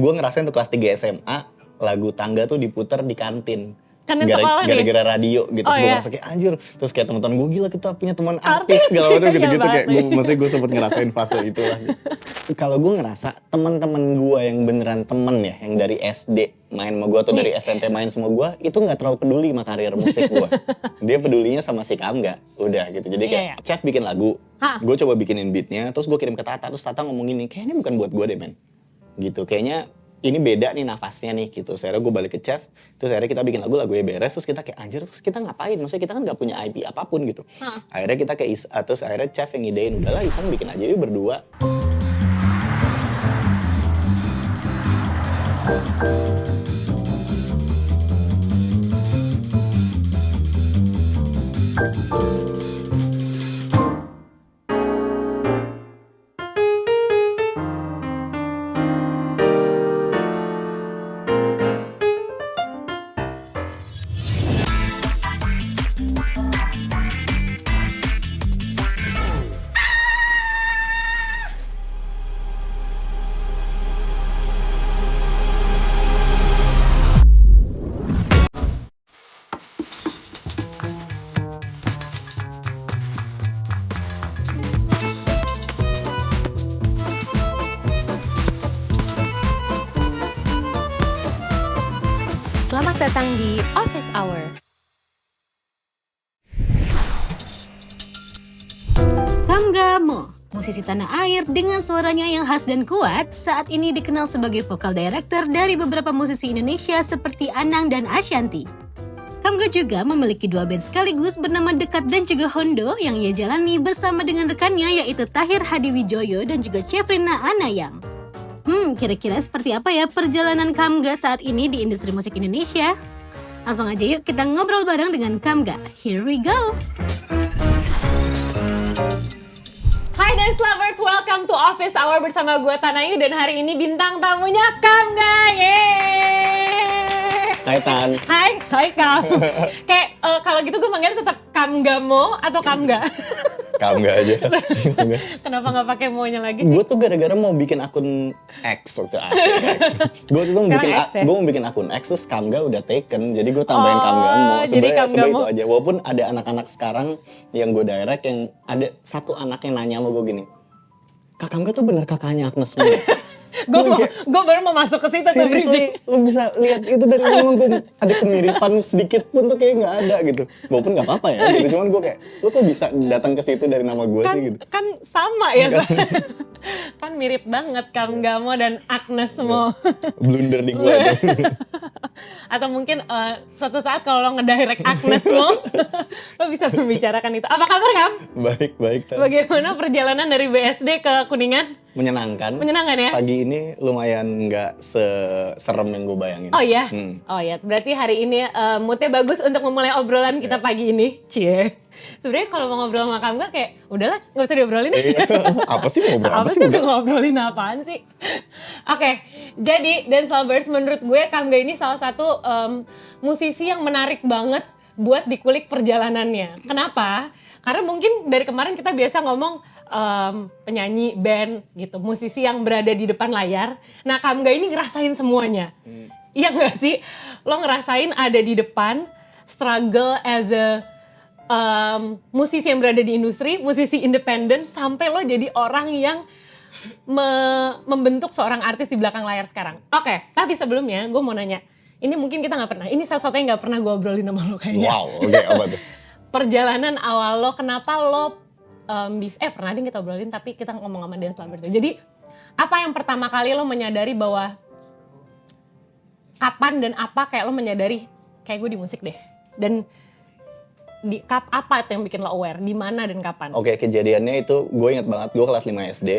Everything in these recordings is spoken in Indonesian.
gue ngerasain tuh kelas 3 SMA lagu Tangga tuh diputer di kantin. Kantin sekolah nih? Gara-gara radio gitu. Terus gue ngerasa kayak anjir. Terus kayak teman-teman gue gila kita punya teman artis segala macam gitu-gitu. Kayak maksudnya gue sempet ngerasain fase itulah gitu. Kalau gue ngerasa teman-teman gue yang beneran temen ya, yang dari SD main sama gue atau dari SMP main sama gue, itu nggak terlalu peduli sama karir musik gue. Dia pedulinya sama si Kamga, udah gitu. Jadi kayak Chef bikin lagu, gue coba bikinin beatnya, terus gue kirim ke Tata, terus Tata ngomong gini, kayaknya ini bukan buat gue deh men. Gitu, kayaknya ini beda nih nafasnya nih gitu. Akhirnya gue balik ke Chef, terus akhirnya kita bikin lagunya beres, terus kita kayak anjir, terus kita ngapain? Maksudnya kita kan gak punya IP apapun gitu. Akhirnya kita kayak terus akhirnya Chef yang idein, udahlah Iseng bikin aja yuk berdua. Selamat datang di Office Hour. Kamga Mo, musisi tanah air dengan suaranya yang khas dan kuat, saat ini dikenal sebagai vokal director dari beberapa musisi Indonesia seperti Anang dan Ashanty. Kamga juga memiliki 2 band sekaligus bernama Dekat dan juga Hondo yang ia jalani bersama dengan rekannya yaitu Tahir Hadiwijoyo dan juga Chefrina Anayang. Kira-kira seperti apa ya perjalanan Kamga saat ini di industri musik Indonesia? Langsung aja yuk kita ngobrol bareng dengan Kamga. Here we go! Hai Dance Lovers, welcome to Office Hour bersama gue Tanayu dan hari ini bintang tamunya Kamga. Yeay! Hai Tan. Hai Kam. Kayak kalau gitu gue manggilnya tetap Kamgamo atau Kamga? Kamga aja. Kenapa nggak pakai mo-nya lagi sih? Gue tuh gara-gara mau bikin akun X waktu gue tuh mau bikin akun X terus Kamga udah taken, jadi gue tambahin Kamgamo. Sebenarnya itu aja. Walaupun ada anak-anak sekarang yang gue direct yang ada satu anak yang nanya sama gue gini, Kak Kamga tuh bener kakaknya Agnes Mo? Gue baru mau masuk ke situ tuh. Lu bisa lihat itu dari ngomong gue ada kemiripan sedikit pun tuh kayak nggak ada gitu. Walaupun nggak apa-apa ya gitu. Cuman gue kayak lu kok bisa datang ke situ dari nama gue sih gitu. Kan sama ya. Kan mirip banget Kamgamo dan Agnes Mo. Blunder di gue aja. Atau mungkin suatu saat kalau lo ngedirect Agnes Mo, lo bisa membicarakan itu. Apa kabar Kam? Baik. Bagaimana perjalanan dari BSD ke Kuningan? Menyenangkan ya? Pagi ini lumayan nggak serem yang gue bayangin. Oh iya? Oh iya, berarti hari ini moodnya bagus untuk memulai obrolan kita pagi ini. Cie. Sebenarnya kalau mau ngobrol sama Kamga kayak udahlah nggak usah diobrolin deh. Apa sih ngobrol? Apa sih ngobrolin apaan sih? Oke, jadi Dance Lovers menurut gue Kamga ini salah satu musisi yang menarik banget buat dikulik perjalanannya. Kenapa? Karena mungkin dari kemarin kita biasa ngomong penyanyi, band gitu, musisi yang berada di depan layar. Nah Kamga ini ngerasain semuanya. Iya gak sih? Lo ngerasain ada di depan, struggle as a musisi yang berada di industri, musisi independen, sampai lo jadi orang yang membentuk seorang artis di belakang layar sekarang. Oke, tapi sebelumnya gue mau nanya, ini mungkin kita gak pernah, ini sesuatu yang gak pernah gue obrolin sama lo kayaknya. Wow, oke, apa tuh? Perjalanan awal lo, kenapa lo pernah deh kita obrolin tapi kita ngomong sama Dance Lovers. Jadi apa yang pertama kali lo menyadari bahwa kapan dan apa kayak lo menyadari kayak gue di musik deh, dan apa yang bikin lo aware di mana dan kapan? Oke, kejadiannya itu gue inget banget, gue kelas 5 SD.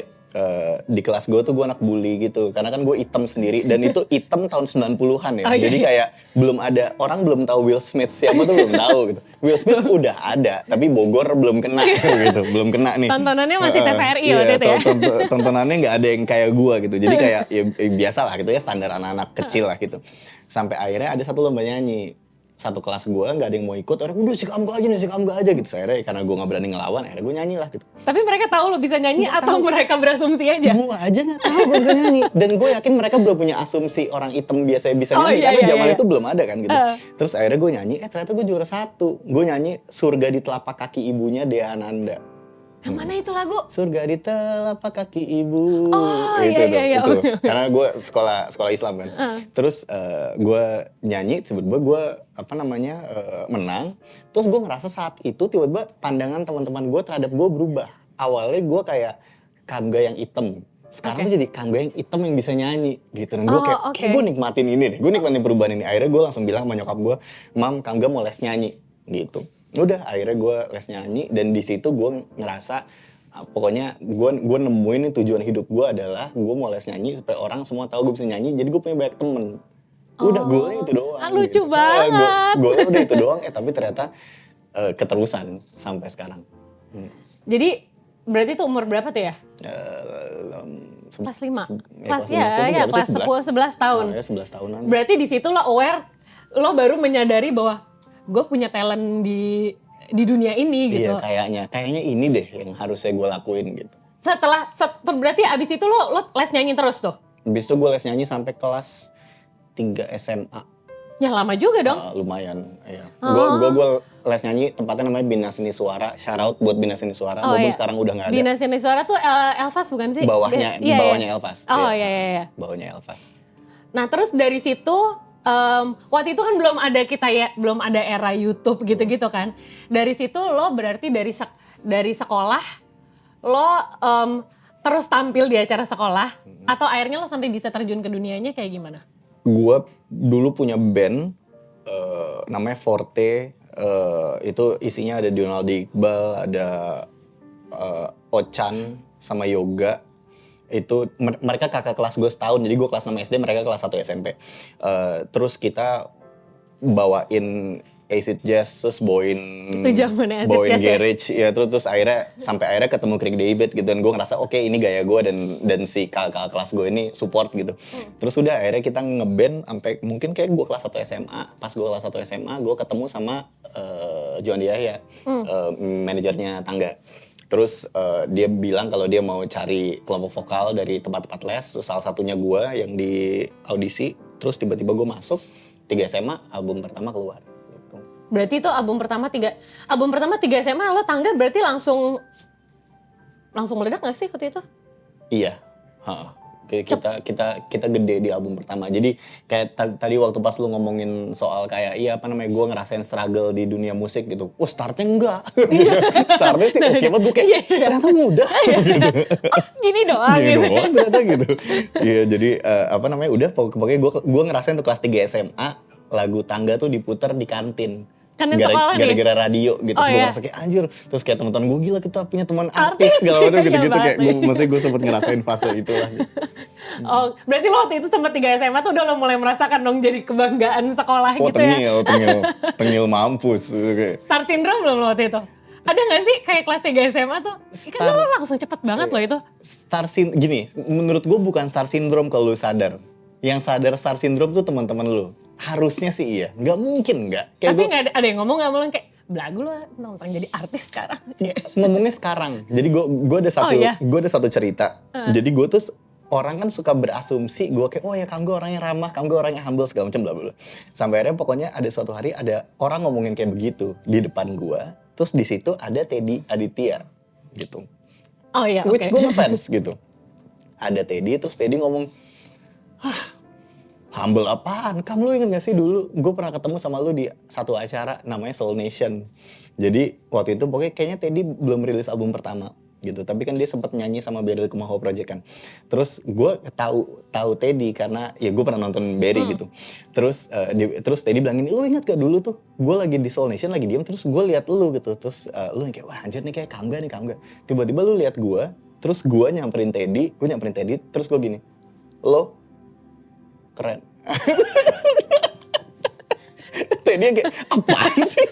Di kelas gue tuh gue anak bully gitu, karena kan gue item sendiri dan itu item tahun 90-an ya. Jadi kayak belum ada, orang belum tahu Will Smith siapa tuh belum tahu gitu. Will Smith udah ada, tapi Bogor belum kena gitu, belum kena nih. Tontonannya masih TVRI waktu itu ya. Tontonannya nggak ada yang kayak gue gitu. Jadi kayak ya biasa lah gitu ya, standar anak-anak kecil lah gitu. Sampai akhirnya ada satu lomba nyanyi. satu kelas gue nggak ada yang mau ikut, orang udah si Kamga aja gitu. So, akhirnya karena gue nggak berani ngelawan, akhirnya gue nyanyi lah gitu. Tapi mereka tahu lo bisa nyanyi atau mereka berasumsi aja? Gue aja nggak tahu gue bisa nyanyi, dan gue yakin mereka belum punya asumsi orang hitam biasanya bisa nyanyi, karena zaman itu belum ada kan gitu. Terus akhirnya gue nyanyi, ternyata gue juara 1. Gue nyanyi Surga di Telapak Kaki Ibunya Dea Ananda. Yang mana itu lagu? Surga di telapak kaki ibu. Oh, itu, iya. itu. Karena gue sekolah Islam kan. Terus gue nyanyi, tiba-tiba gue menang. Terus gue ngerasa saat itu tiba-tiba pandangan teman-teman gue terhadap gue berubah. Awalnya gue kayak Kamga yang hitam. Sekarang tuh jadi Kamga yang hitam yang bisa nyanyi gitu. Dan gue kayak gue nikmatin ini deh. Gue nikmatin perubahan ini. Akhirnya gue langsung bilang sama nyokap gue, "Mam, Kamga mau les nyanyi." Gitu. Udah, akhirnya gue les nyanyi, dan di situ gue ngerasa pokoknya gue nemuin tujuan hidup gue adalah gue mau les nyanyi supaya orang semua tahu gue bisa nyanyi, jadi gue punya banyak temen. Udah, goalnya itu doang. Lucu banget. Goalnya udah itu doang, tapi ternyata keterusan sampai sekarang. Jadi berarti itu umur berapa tuh ya? Kelas 5? Kelas 10, 11 tahun. Ya 11 tahunan. Berarti di situ lo aware, lo baru menyadari bahwa gue punya talent di dunia ini gitu. Iya, kayaknya ini deh yang harusnya gue lakuin gitu. Berarti abis itu lo les nyanyi terus tuh? Abis itu gue les nyanyi sampai kelas 3 SMA. Ya lama juga dong. Lumayan, iya. Gue les nyanyi, tempatnya namanya Bina Seni Suara. Shout out buat Bina Seni Suara, walaupun sekarang udah gak ada. Bina Seni Suara tuh Elfas bukan sih? Bawahnya Elfas. Oh iya. Bawahnya Elfas. Nah terus dari situ, waktu itu kan belum ada era YouTube gitu-gitu kan. Dari situ lo berarti dari sekolah lo terus tampil di acara sekolah, atau akhirnya lo sampai bisa terjun ke dunianya kayak gimana? Gue dulu punya band namanya Forte, itu isinya ada Donald Iqbal, ada Ochan sama Yoga. Itu mereka kakak kelas gue setahun, jadi gue kelas 6 SD, mereka kelas 1 SMP. Terus kita bawain Acid Jazz, terus bawain Garage, ya terus sampai akhirnya ketemu Craig David gitu, dan gue ngerasa oke, ini gaya gue, dan si kakak kelas gue ini support gitu. Terus udah akhirnya kita ngeband sampai mungkin kayak gue kelas 1 SMA. Pas gue kelas 1 SMA, gue ketemu sama Johan Yahya, manajernya Tangga. Terus dia bilang kalau dia mau cari kelompok vokal dari tempat-tempat les, terus salah satunya gue yang di audisi. Terus tiba-tiba gue masuk 3 SMA, album pertama keluar. Gitu. Berarti itu album pertama 3 SMA lo Tangga berarti langsung meledak gak sih waktu itu? Iya, kita gede di album pertama. Jadi kayak tadi waktu pas lu ngomongin soal kayak gue ngerasain struggle di dunia musik gitu. Startnya enggak. Startnya sih oke banget, gue kayak ternyata mudah. Gitu. Oh gini doang gitu. Gini doang ternyata gitu. Iya, jadi udah pokoknya gue ngerasain tuh kelas 3 SMA lagu Tangga tuh diputer di kantin. Gara-gara radio gitu. Terus gue ngerasa kayak anjir. Terus kayak teman-teman gue, gila kita punya teman artis segala macam gitu-gitu. Kayak maksudnya gue sempet ngerasain fase itulah gitu. Oh, berarti lo waktu itu sempet 3 SMA tuh udah lo mulai merasakan dong jadi kebanggaan sekolah gitu ya? Tengil mampus. Star syndrome belum lo waktu itu? Ada gak sih kayak kelas 3 SMA tuh? Kan lo langsung cepet banget lo itu. Gini, menurut gue bukan star syndrome kalau lu sadar. Yang sadar star syndrome tuh teman-teman lu. Harusnya sih iya, nggak mungkin nggak. Tapi nggak ada yang ngomong kayak belagu lo nonton jadi artis sekarang. Ngomongnya sekarang. Jadi gue ada satu cerita. Jadi gue tuh orang kan suka berasumsi gue kayak ya Kamga orangnya ramah, Kamga orangnya humble segala macam bla bla. Sampai akhirnya pokoknya ada suatu hari ada orang ngomongin kayak begitu di depan gue. Terus di situ ada Teddy Aditya gitu. Oh iya. Which gue ngefans gitu. Ada Teddy, terus Teddy ngomong, humble apaan? Kamu lu inget gak sih dulu gue pernah ketemu sama lu di satu acara namanya Soul Nation. Jadi waktu itu pokoknya kayaknya Teddy belum rilis album pertama gitu. Tapi kan dia sempat nyanyi sama Beryl Kumaho Project kan. Terus gue tahu Teddy karena ya gue pernah nonton Berry gitu. Terus Teddy bilang gini, lu inget gak dulu tuh gue lagi di Soul Nation lagi diem, terus gue liat lu gitu. Terus lu kayak wah anjir nih kayak Kamga. Tiba-tiba lu liat gue, terus gue nyamperin Teddy, terus gue gini, lo keren. Teddy yang kayak apaan sih?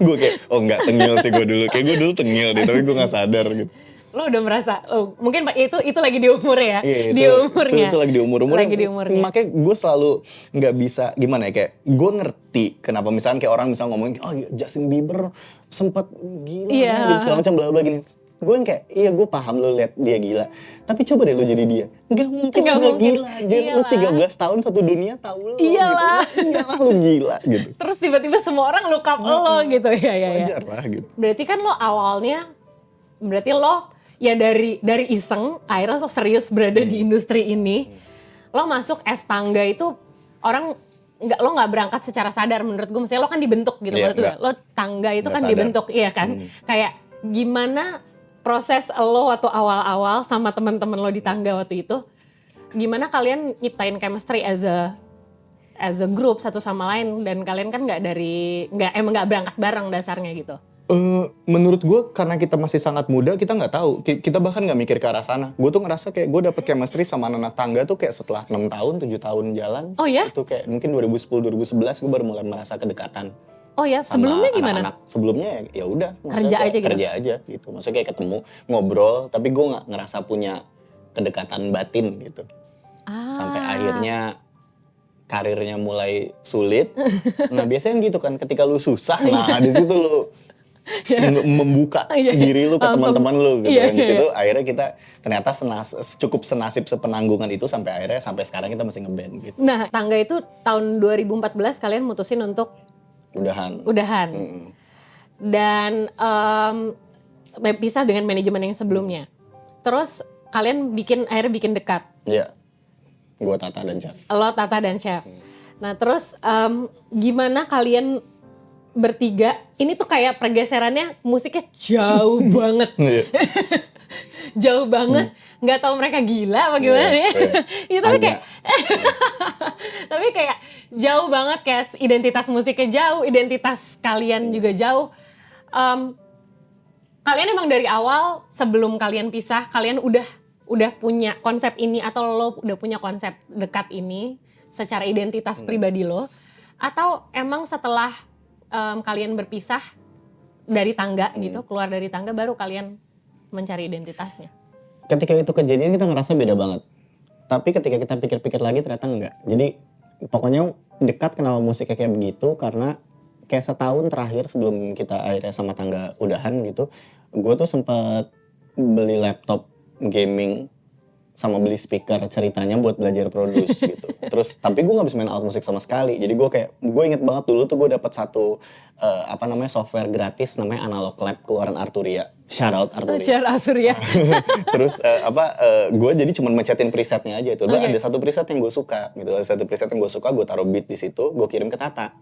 Gue kayak enggak, tengil sih gue dulu. Kayak gue dulu tengil deh, tapi gue gak sadar gitu. lo udah merasa, oh, mungkin itu lagi di umurnya ya? Iya, di umurnya. Itu lagi di umurnya. Lagi di umurnya. Makanya gue selalu nggak bisa, gimana ya, kayak gue ngerti kenapa misalnya kayak orang misalnya ngomongin, oh Justin Bieber sempat gila Iya. gitu segala macam bla bla gini. Gue yang kayak, iya gue paham lo liat dia gila. Tapi coba deh lo jadi dia. Nggak mungkin Nggak lo mungkin. gila aja. Lo Iyalah. 13 tahun satu dunia tahu lo Iyalah. gitu. Enggak lah lo gila gitu. Terus tiba-tiba semua orang look up lo gitu ya. Wajar lah gitu. Berarti kan lo awalnya, berarti lo ya dari iseng, akhirnya lo serius berada di industri ini. Lo masuk es tangga itu orang lo nggak berangkat secara sadar menurut gue. Maksudnya lo kan dibentuk gitu. Iya, Menurut gue, nggak. lo tangga itu Nggak kan sadar. dibentuk, iya kan? Kayak gimana proses lo waktu awal-awal sama teman-teman lo di tangga waktu itu, gimana kalian nyiptain chemistry as a group satu sama lain, dan kalian kan emang nggak berangkat bareng dasarnya gitu. Menurut gue karena kita masih sangat muda, kita nggak tahu. Kita bahkan nggak mikir ke arah sana. Gue tuh ngerasa kayak gue dapet chemistry sama anak tangga tuh kayak setelah 6 tahun, 7 tahun jalan. Oh ya? Itu kayak mungkin 2010-2011 gue baru mulai merasa kedekatan. Oh ya, Sama sebelumnya gimana? anak-anak. Sebelumnya ya udah, maksudnya Kerja kayak aja gitu? Kerja aja gitu. Maksudnya kayak ketemu, ngobrol, tapi gue nggak ngerasa punya kedekatan batin gitu. Sampai akhirnya karirnya mulai sulit. Nah biasanya gitu kan, ketika lu susah, nah di situ lu membuka diri lu ke Langsung. teman-teman lu gitu. Iya, Dan di iya, situ akhirnya kita ternyata cukup senasib sepenanggungan itu sampai sekarang kita masih ngeband gitu. Nah, tangga itu tahun 2014 kalian mutusin untuk Udahan. Dan pisah dengan manajemen yang sebelumnya. Terus kalian akhirnya bikin dekat. Iya. Gua Tata dan Chef. Lo, Tata, dan Chef. Nah terus gimana kalian bertiga, ini tuh kayak pergeserannya musiknya jauh banget. Iya. Jauh banget. Nggak tahu mereka gila apa gimana Iya, ya. iya. Itu tapi Agak. kayak tapi kayak jauh banget, kayak identitas musiknya jauh, identitas kalian juga jauh. Kalian emang dari awal sebelum kalian pisah, kalian udah punya konsep ini, atau lo udah punya konsep dekat ini secara identitas pribadi lo, atau emang setelah kalian berpisah dari tangga gitu, keluar dari tangga baru kalian mencari identitasnya? Ketika itu kejadian kita ngerasa beda banget. Tapi ketika kita pikir-pikir lagi ternyata enggak. Jadi pokoknya dekat kenapa musiknya kayak begitu, karena kayak setahun terakhir sebelum kita akhirnya sama tangga udahan gitu, gue tuh sempat beli laptop gaming sama beli speaker ceritanya buat belajar produce gitu. Terus tapi gue nggak bisa main alat musik sama sekali. Jadi gue inget banget dulu tuh gue dapat satu software gratis namanya Analog Lab keluaran Arturia. Shout out Arturia. Shout out Arturia. Terus gue jadi cuma mencetin presetnya aja itu. Okay. Ada satu preset yang gue suka gitu. Ada satu preset yang gue suka, gue taruh beat di situ, gue kirim ke Tata.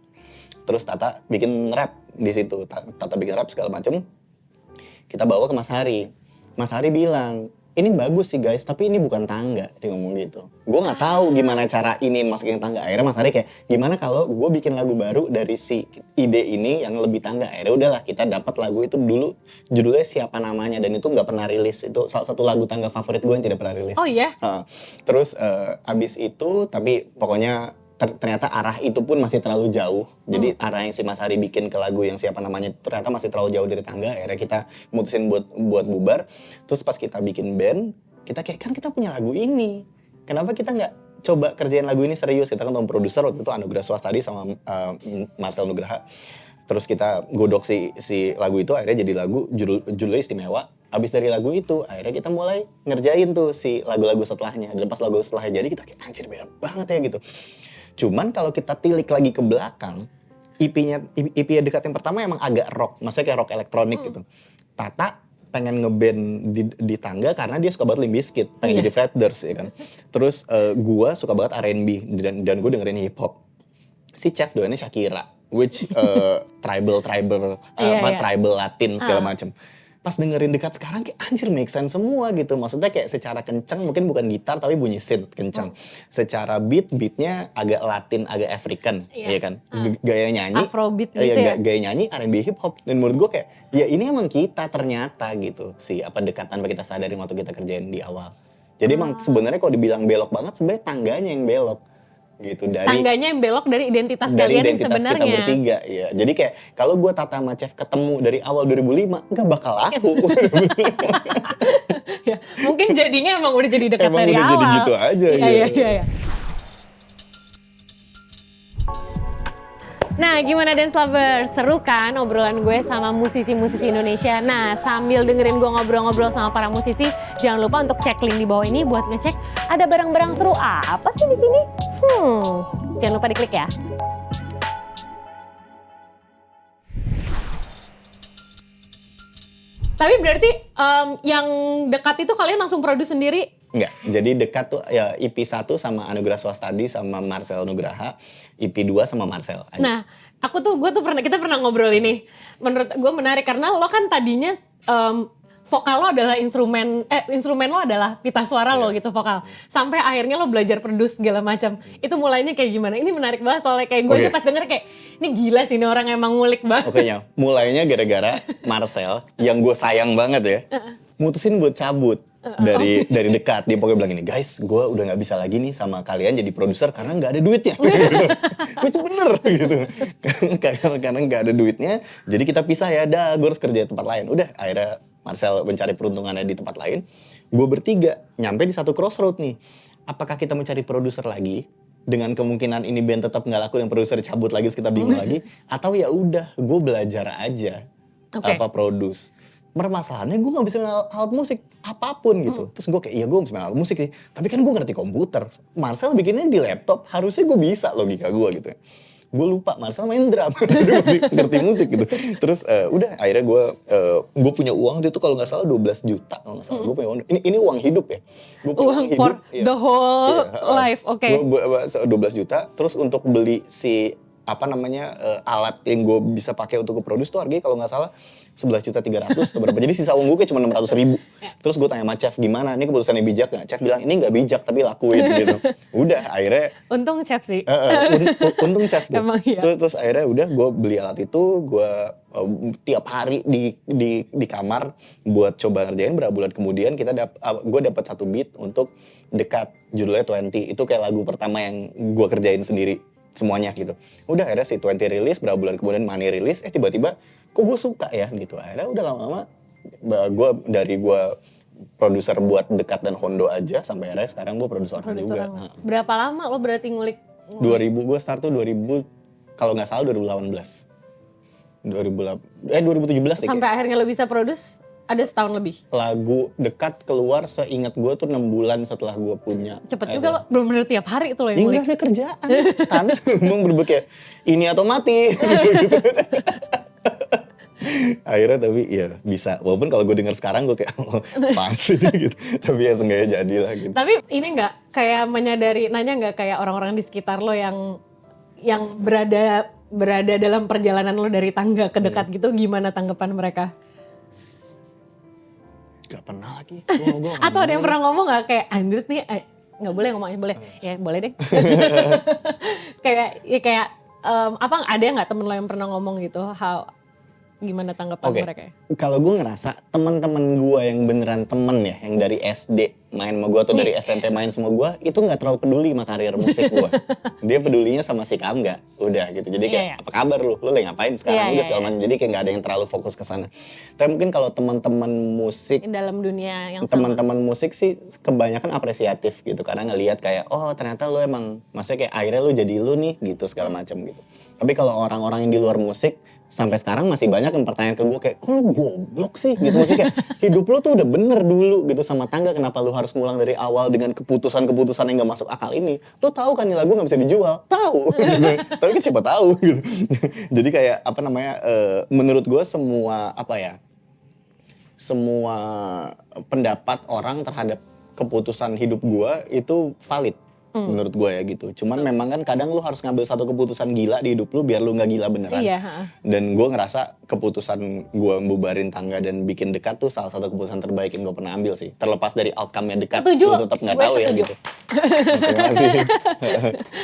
Terus Tata bikin rap di situ. Tata bikin rap segala macem. Kita bawa ke Mas Hari. Mas Hari bilang, ini bagus sih guys, tapi ini bukan tangga. Dia ngomong gitu. Gue nggak tahu gimana cara ini masukin tangga. Akhirnya Mas Hari kayak, gimana kalau gue bikin lagu baru dari si ide ini yang lebih tangga. Akhirnya udahlah, kita dapat lagu itu dulu, judulnya Siapa Namanya, dan itu nggak pernah rilis. Itu salah satu lagu tangga favorit gue yang tidak pernah rilis. Oh iya? Terus abis itu, tapi pokoknya ternyata arah itu pun masih terlalu jauh. Jadi arah yang si Mas Hari bikin ke lagu yang Siapa Namanya ternyata masih terlalu jauh dari tangga. Akhirnya kita mutusin buat bubar. Terus pas kita bikin band, kita kayak kan kita punya lagu ini. Kenapa kita nggak coba kerjain lagu ini serius? Kita kan sama produser waktu itu Anugrah Swastadi sama Marcel Nugraha. Terus kita godok si lagu itu, akhirnya jadi lagu judulnya Istimewa. Abis dari lagu itu, akhirnya kita mulai ngerjain tuh si lagu-lagu setelahnya. Dan pas lagu setelahnya jadi kita kayak anjir beda banget ya gitu. Cuman kalau kita tilik lagi ke belakang, EP dekat yang pertama emang agak rock, maksudnya kayak rock elektronik gitu. Tata pengen ngeband di tangga karena dia suka banget Limp Bizkit, pengen jadi Freders ya kan. Terus gua suka banget R&B dan gue dengerin hip hop. Si Chef doyannya Shakira, which tribal Latin segala macem. Pas dengerin dekat sekarang kayak anjir make sense semua gitu. Maksudnya kayak secara kenceng mungkin bukan gitar tapi bunyi synth kenceng. Secara beatnya agak Latin, agak African, iya kan. Gaya nyanyi Afrobeat gitu ya. Gaya nyanyi R&B hip hop. Dan menurut gue kayak ya ini emang kita ternyata gitu. Dekat tanpa kita sadarin waktu kita kerjain di awal. Jadi emang sebenarnya kalau dibilang belok banget sebenarnya tangganya yang belok. gitu dari Tangganya yang belok dari identitas kalian yang identitas kita sebenarnya. bertiga ya. Jadi kayak kalau gue Tata sama Chef ketemu dari awal 2005 nggak bakal laku. Ya, mungkin jadinya emang udah jadi dekat Emang dari udah awal. jadi gitu aja, Iya. iya. Nah, gimana Dance Lovers? Seru kan obrolan gue sama musisi-musisi Indonesia? Nah, sambil dengerin gue ngobrol-ngobrol sama para musisi, jangan lupa untuk cek link di bawah ini buat ngecek ada barang-barang seru apa sih di sini? Jangan lupa diklik ya. Tapi berarti yang dekat itu kalian langsung produce sendiri? Enggak, jadi dekat tuh ya IP 1 sama Anugerah Swastadi sama Marcel Nugraha, IP 2 sama Marcel aja. Nah, kita pernah ngobrol ini. Menurut gue menarik karena lo kan tadinya vokal lo adalah instrumen lo adalah pita suara lo gitu vokal. Sampai akhirnya lo belajar produce segala macam. Itu mulainya kayak gimana? Ini menarik banget soalnya kayak gue aja pas denger kayak ini gila sih ini orang emang ngulik banget. Oke, mulainya gara-gara Marcel yang gue sayang banget ya. Mutusin buat cabut dari dekat. Dia pokoknya bilang gini, guys, gue udah nggak bisa lagi nih sama kalian jadi produser karena nggak ada duitnya. Itu bener gitu. Karena nggak ada duitnya, jadi kita pisah ya. Dah, gue harus kerja di tempat lain. Udah, akhirnya Marcel mencari peruntungannya di tempat lain. Gue bertiga nyampe di satu crossroad nih. Apakah kita mencari produser lagi? Dengan kemungkinan ini band tetap nggak laku dan produser cabut lagi, terus kita bingung lagi. Atau ya udah, gue belajar aja apa produce. Permasalahannya gue gak bisa main alat musik apapun gitu. Terus gue kayak iya gue bisa main alat musik sih, tapi kan gue ngerti komputer. Marcel bikinnya di laptop, harusnya gue bisa logika gue gitu. Gue lupa Marcel main drum, ngerti musik gitu. Terus udah akhirnya gue punya uang itu kalau nggak salah 12 juta kalau nggak salah. Gue punya uang, ini uang hidup ya. Gua punya Uang for the whole life, oke. Gue 12 juta, terus untuk beli si alat yang gue bisa pakai untuk produce tuh harganya kalau nggak salah 11.300.000 atau berapa. Jadi sisa uang gue kayak cuma 600.000. Terus gue tanya sama Chef, gimana? Ini keputusannya bijak gak? Chef bilang, ini gak bijak tapi lakuin gitu. Udah akhirnya. Untung Chef sih. Untung Chef tuh. Emang iya. Terus akhirnya udah gue beli alat itu, gue tiap hari di kamar buat coba ngerjain. Berapa bulan kemudian gue dapat satu beat untuk dekat, judulnya 20. Itu kayak lagu pertama yang gue kerjain sendiri semuanya gitu. Udah akhirnya si 20 rilis, berapa bulan kemudian Money rilis, tiba-tiba kok gue suka ya gitu. Akhirnya udah lama-lama gue produser buat Dekat dan Hondo aja sampai akhirnya sekarang gue produser juga. Berapa lama lo berarti ngulik? 2000 gue start tuh 2000 kalau nggak salah 2018. 2017 sih. Sampai akhirnya lo bisa produce ada setahun lebih. Lagu Dekat keluar seingat gue tuh 6 bulan setelah gue punya. Cepet juga lo, bener-bener tiap hari itu lo yang ya ngulik. enggak ada kerjaan. Emang bener-bener kayak ini atau mati. Akhirnya tapi ya bisa. Walaupun kalau gue denger sekarang gue kayak apaan sih gitu. Tapi ya seenggaknya jadi lah gitu. Tapi ini nggak kayak nanya nggak kayak orang-orang di sekitar lo yang berada dalam perjalanan lo dari tangga ke dekat gitu, gimana tanggapan mereka? Gak pernah lagi. Atau ada yang pernah ngomong nggak kayak Andrew nih nggak boleh ngomongin boleh ya boleh deh. kayak ada nggak temen lo yang pernah ngomong gitu gimana tanggapan mereka? Kalau gue ngerasa teman-teman gue yang beneran temen ya, yang dari SD main sama gue atau dari SMP main sama gue, itu nggak terlalu peduli sama karir musik gue. Dia pedulinya sama si Kamga, udah gitu. Jadi kayak apa kabar lu lagi ngapain sekarang? Udah segala macam. Jadi kayak nggak ada yang terlalu fokus ke sana. Tapi mungkin kalau teman-teman musik dalam dunia yang teman-teman musik sih kebanyakan apresiatif gitu, karena ngelihat kayak oh ternyata lu emang maksudnya kayak akhirnya lu jadi lu nih gitu segala macam gitu. Tapi kalau orang-orang yang di luar musik sampai sekarang masih banyak yang pertanyaan ke gue kayak, kok lu goblok sih gitu. Maksudnya kayak hidup lu tuh udah bener dulu gitu sama tangga, kenapa lu harus ngulang dari awal dengan keputusan-keputusan yang gak masuk akal ini. Lu tahu kan nih lagu gak bisa dijual? Tahu. Tapi kan siapa tahu gitu. Jadi kayak menurut gue semua pendapat orang terhadap keputusan hidup gue itu valid. Menurut gue ya gitu. Cuman memang kan kadang lu harus ngambil satu keputusan gila di hidup lu biar lu gak gila beneran. Dan gue ngerasa keputusan gue membubarin tangga dan bikin Dekat tuh salah satu keputusan terbaik yang gue pernah ambil sih. Terlepas dari outcome-nya Dekat, lu tetap gak tahu ya gitu.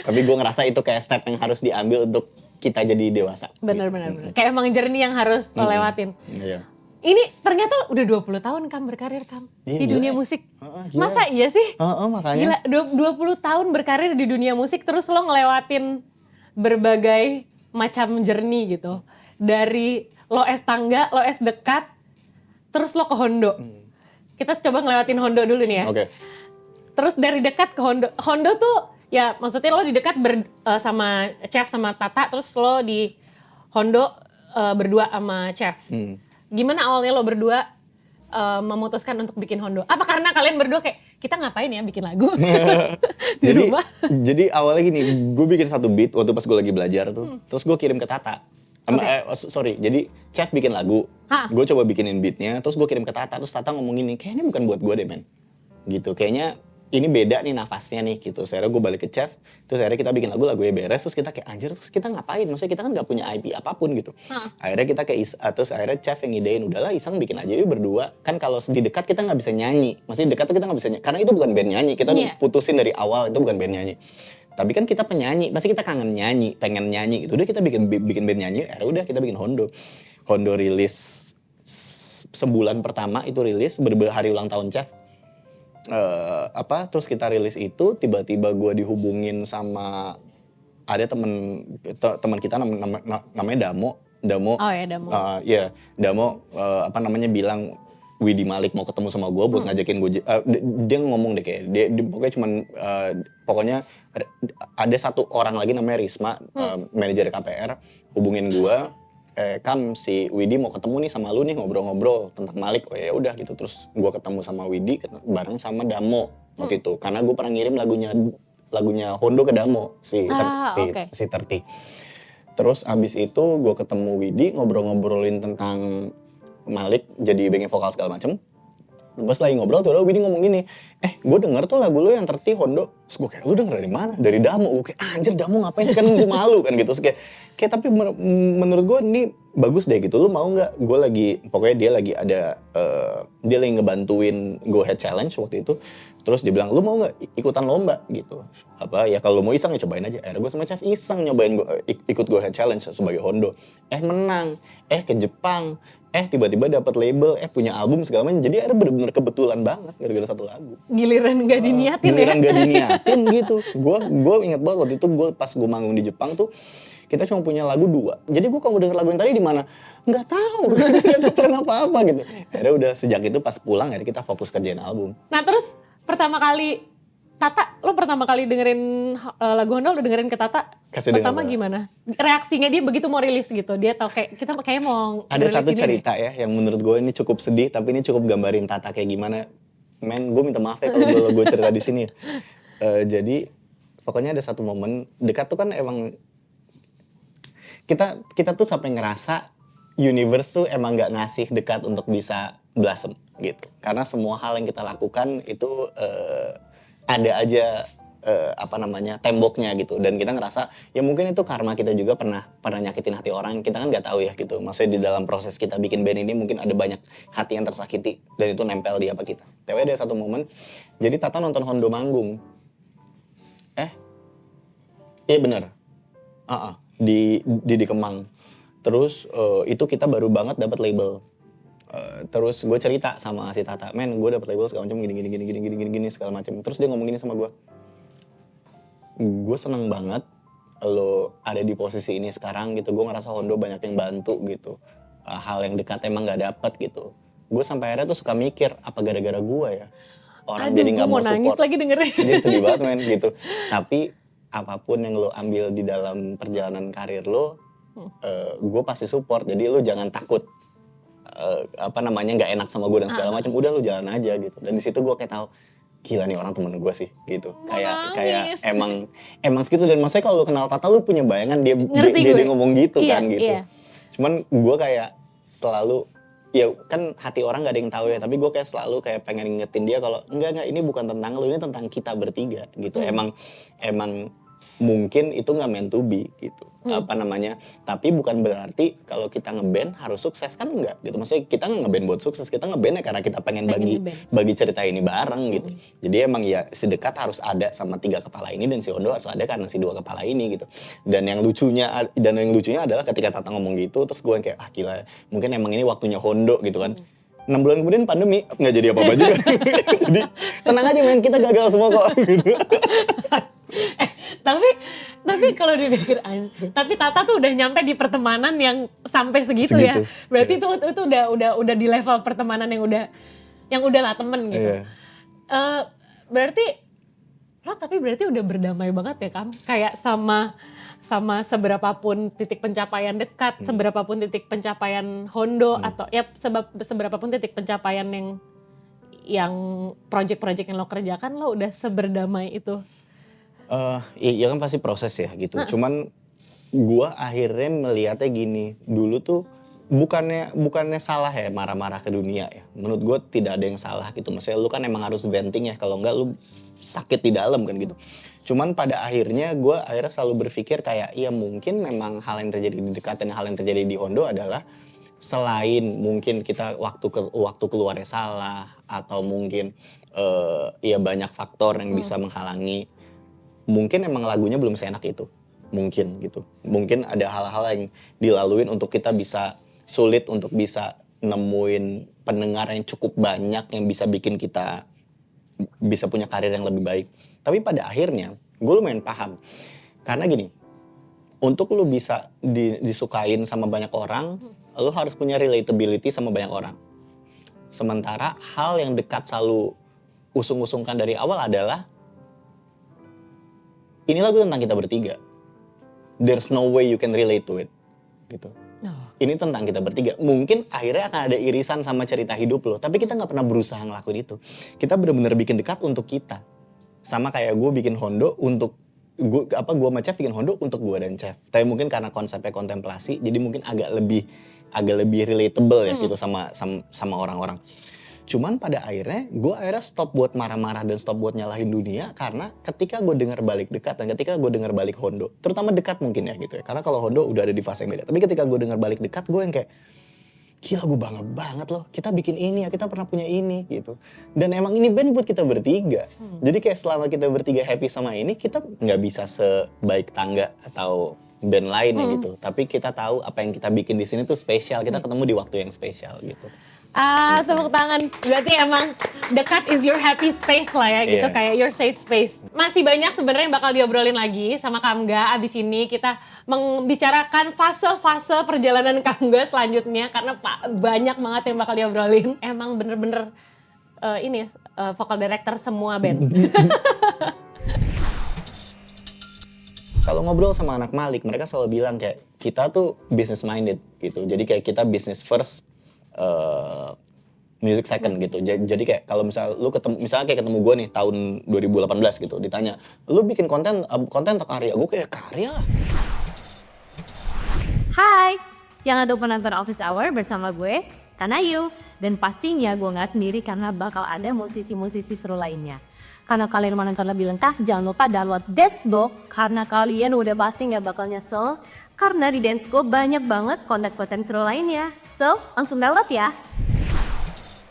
Tapi gue ngerasa itu kayak step yang harus diambil untuk kita jadi dewasa. Bener. Kayak emang journey yang harus lo lewatin. Iya. Ini ternyata udah 20 tahun Kam berkarir Kam Iya, di gila dunia ya. musik. Gila. Masa iya sih? Makanya. Gila, 20 tahun berkarir di dunia musik terus lo ngelewatin berbagai macam journey gitu. Dari lo es tangga, lo es dekat, terus lo ke Hondo. Kita coba ngelewatin Hondo dulu nih ya. Oke. Terus dari dekat ke Hondo. Hondo tuh ya maksudnya lo di dekat sama Chef sama Tata, terus lo di Hondo berdua sama Chef. Gimana awalnya lo berdua memutuskan untuk bikin Hondo? Apa karena kalian berdua kayak kita ngapain ya bikin lagu di rumah? Jadi awalnya gini, gue bikin satu beat waktu pas gue lagi belajar tuh, terus gue kirim ke Tata. Sorry, jadi Chef bikin lagu, gue coba bikinin beatnya, terus gue kirim ke Tata, terus Tata ngomong gini, kayaknya bukan buat gue deh men, gitu, kayaknya ini beda nih nafasnya nih gitu. Akhirnya gue balik ke Chef, terus akhirnya kita bikin lagunya beres, terus kita kayak anjir, terus kita ngapain? Maksudnya kita kan gak punya IP apapun gitu. Akhirnya kita kayak terus akhirnya Chef yang idein, udahlah iseng bikin aja yuk berdua. Kan kalau di dekat kita gak bisa nyanyi, maksudnya di dekat tuh kita gak bisa nyanyi, karena itu bukan band nyanyi, kita putusin dari awal itu bukan band nyanyi. Tapi kan kita penyanyi, pasti kita kangen nyanyi, pengen nyanyi gitu. Udah kita bikin band nyanyi, akhirnya udah kita bikin Hondo. Hondo rilis sebulan pertama itu rilis, hari ulang tahun Chef. Terus kita rilis itu, tiba-tiba gue dihubungin sama ada teman kita namanya Damo. Oh ya Damo. Damo bilang Widi Malik mau ketemu sama gue buat ngajakin gue. Dia ngomong deh kayak dia pokoknya ada satu orang lagi namanya Risma, manajer KPR, hubungin gue. Kam si Widi mau ketemu nih sama lu nih ngobrol-ngobrol tentang Malik. Oh ya udah gitu, terus gue ketemu sama Widi bareng sama Damo waktu itu, karena gue pernah ngirim lagunya Hondo ke Damo si 30. Terus abis itu gue ketemu Widi, ngobrol-ngobrolin tentang Malik jadi backing vokal segala macem. Pas lagi ngobrol tuh Widi ngomong gini, gue denger tuh lagu lu yang 30 Hondo. Terus gue kayak, lu denger dari mana? Dari Damo. Gue kayak, anjir Damo ngapain sih, kan gue malu kan gitu. Terus kayak tapi menurut gue ini bagus deh gitu. Lu mau gak? Gue lagi, pokoknya dia lagi ada, dia lagi ngebantuin Go Ahead Challenge waktu itu. Terus dia bilang, lu mau gak ikutan lomba gitu? Ya kalau mau iseng ya cobain aja. Akhirnya gue sama Chef iseng nyobain ikut Go Ahead Challenge sebagai Hondo. Menang, ke Jepang. Tiba-tiba dapat label, punya album segala macam. Jadi akhirnya bener-bener kebetulan banget gara-gara satu lagu. Giliran gak diniatin Giliran gak diniatin gitu. Gue inget banget waktu itu pas gue manggung di Jepang tuh, kita cuma punya lagu 2. Jadi gue kalau denger lagu yang tadi di mana, nggak tahu, nggak tahu apa gitu. Akhirnya udah sejak itu pas pulang akhirnya kita fokus kerjain album. Nah terus pertama kali Tata, lo pertama kali dengerin lagu Hondo, lo dengerin ke Tata, pertama gimana? Reaksinya dia begitu mau rilis gitu, dia tau kayak kita kayak mau ada satu cerita ya yang menurut gue ini cukup sedih, tapi ini cukup gambarin Tata kayak gimana. Men, gue minta maaf ya kalau gue cerita di sini. Jadi pokoknya ada satu momen dekat tuh kan emang kita tuh sampai ngerasa universe tuh emang nggak ngasih dekat untuk bisa blossom gitu, karena semua hal yang kita lakukan itu ada aja temboknya gitu, dan kita ngerasa ya mungkin itu karma kita juga pernah nyakitin hati orang, kita kan nggak tahu ya gitu. Maksudnya di dalam proses kita bikin band ini mungkin ada banyak hati yang tersakiti dan itu nempel di apa kita. Tapi ada satu momen, jadi Tata nonton Hondo manggung, iya bener, di Kemang. Terus itu kita baru banget dapat label. Terus gue cerita sama si Tata, men gue dapet label segala macam gini segala macam. Terus dia ngomong gini sama gue seneng banget lo ada di posisi ini sekarang gitu. Gue ngerasa Hondo banyak yang bantu gitu, hal yang dekat emang nggak dapet gitu. Gue sampai akhirnya tuh suka mikir, apa gara-gara gue ya orang jadi nggak mau support. Nangis lagi dengerin. Jadi sedih banget men gitu. Tapi apapun yang lo ambil di dalam perjalanan karir lo, gue pasti support. Jadi lo jangan takut nggak enak sama gue dan segala macam. Udah lu jalan aja gitu. Dan di situ gue kayak tahu, gila nih orang temen gue sih gitu. Kayak emang segitu. Dan maksudnya kalau lu kenal Tata, lu punya bayangan dia ngomong gitu kan gitu. Iya. Cuman gue kayak selalu, ya kan hati orang nggak ada yang tahu ya, tapi gue kayak selalu kayak pengen ngingetin dia kalau enggak ini bukan tentang lu, ini tentang kita bertiga gitu. Emang mungkin itu nggak meant to be gitu. apa namanya. Tapi bukan berarti kalau kita ngeband harus sukses, kan enggak gitu. Maksudnya kita nggak ngeband buat sukses, kita ngeband ya karena kita pengen bagi cerita ini bareng gitu. Jadi emang ya si Dekat harus ada sama 3 kepala ini dan si Hondo harus ada karena si 2 kepala ini gitu. Dan yang lucunya adalah ketika Tata ngomong gitu, terus gue kayak gila, mungkin emang ini waktunya Hondo gitu kan. 6 bulan kemudian pandemi, nggak jadi apa-apa juga. Jadi tenang aja men, kita gagal semua kok. Tapi kalau dipikir, tapi Tata tuh udah nyampe di pertemanan yang sampai segitu. Ya. Berarti itu udah di level pertemanan yang udah lah temen gitu. Berarti udah berdamai banget ya Kam, kayak sama seberapapun titik pencapaian Dekat, seberapapun titik pencapaian Hondo atau ya seberapapun titik pencapaian yang project-project yang lo kerjakan, lo udah seberdamai itu. Ya kan pasti proses ya gitu. Cuman gua akhirnya melihatnya gini, dulu tuh bukannya salah ya marah-marah ke dunia ya. Menurut gua tidak ada yang salah gitu. Maksudnya lu kan emang harus venting ya, kalau enggak lu sakit di dalam kan gitu. Cuman pada akhirnya gue selalu berpikir kayak ya mungkin memang hal yang terjadi di Dekat dan hal yang terjadi di Hondo adalah selain mungkin kita waktu keluarnya salah atau mungkin ya banyak faktor yang bisa menghalangi, mungkin emang lagunya belum seenak itu, mungkin gitu. Mungkin ada hal-hal yang dilaluin untuk kita bisa sulit untuk bisa nemuin pendengar yang cukup banyak yang bisa bikin kita bisa punya karir yang lebih baik. Tapi pada akhirnya gue lumayan paham. Karena gini, untuk lu bisa disukain sama banyak orang, lu harus punya relatability sama banyak orang. Sementara hal yang Dekat selalu usung-usungkan dari awal adalah ini lagu tentang kita bertiga. There's no way you can relate to it. Gitu. Ini tentang kita bertiga. Mungkin akhirnya akan ada irisan sama cerita hidup lo, tapi kita nggak pernah berusaha ngelakuin itu. Kita benar-benar bikin Dekat untuk kita. Sama kayak gue bikin Hondo untuk gue sama Chef bikin Hondo untuk gue dan Chef. Tapi mungkin karena konsepnya kontemplasi, jadi mungkin agak lebih relatable ya gitu sama orang-orang. Cuman pada akhirnya gue stop buat marah-marah dan stop buat nyalahin dunia, karena ketika gue dengar balik Dekat dan ketika gue dengar balik Hondo, terutama Dekat mungkin ya gitu ya, karena kalau Hondo udah ada di fase yang beda. Tapi ketika gue dengar balik Dekat, gue yang kayak gila, gue bangga banget loh, kita bikin ini ya, kita pernah punya ini gitu. Dan emang ini band buat kita bertiga. Jadi kayak selama kita bertiga happy sama ini, kita nggak bisa sebaik Tangga atau band lain ya gitu. Tapi kita tahu apa yang kita bikin di sini tuh spesial, kita ketemu di waktu yang spesial gitu. Tepuk tangan. Berarti emang Dekat is your happy space lah ya gitu, kayak your safe space. Masih banyak sebenarnya yang bakal diobrolin lagi sama Kamga. Abis ini kita membicarakan fase-fase perjalanan Kamga selanjutnya, karena banyak banget yang bakal diobrolin. Emang bener-bener vocal director semua band. Kalau ngobrol sama anak Malik, mereka selalu bilang kayak kita tuh business minded gitu. Jadi kayak kita business first, music second gitu. Jadi kayak kalau misalnya kayak ketemu gue nih tahun 2018 gitu, ditanya, lu bikin konten atau karya? Gue kayak karya lah. Hai, jangan lupa nonton Office Hour bersama gue, Tanayu. Dan pastinya gue gak sendiri karena bakal ada musisi-musisi seru lainnya. Karena kalian mau nonton lebih lengkap, jangan lupa download Dancebook, karena kalian udah pasti gak bakal nyesel. Karena di Dancebook banyak banget konten-konten seru lainnya. So, langsung download ya.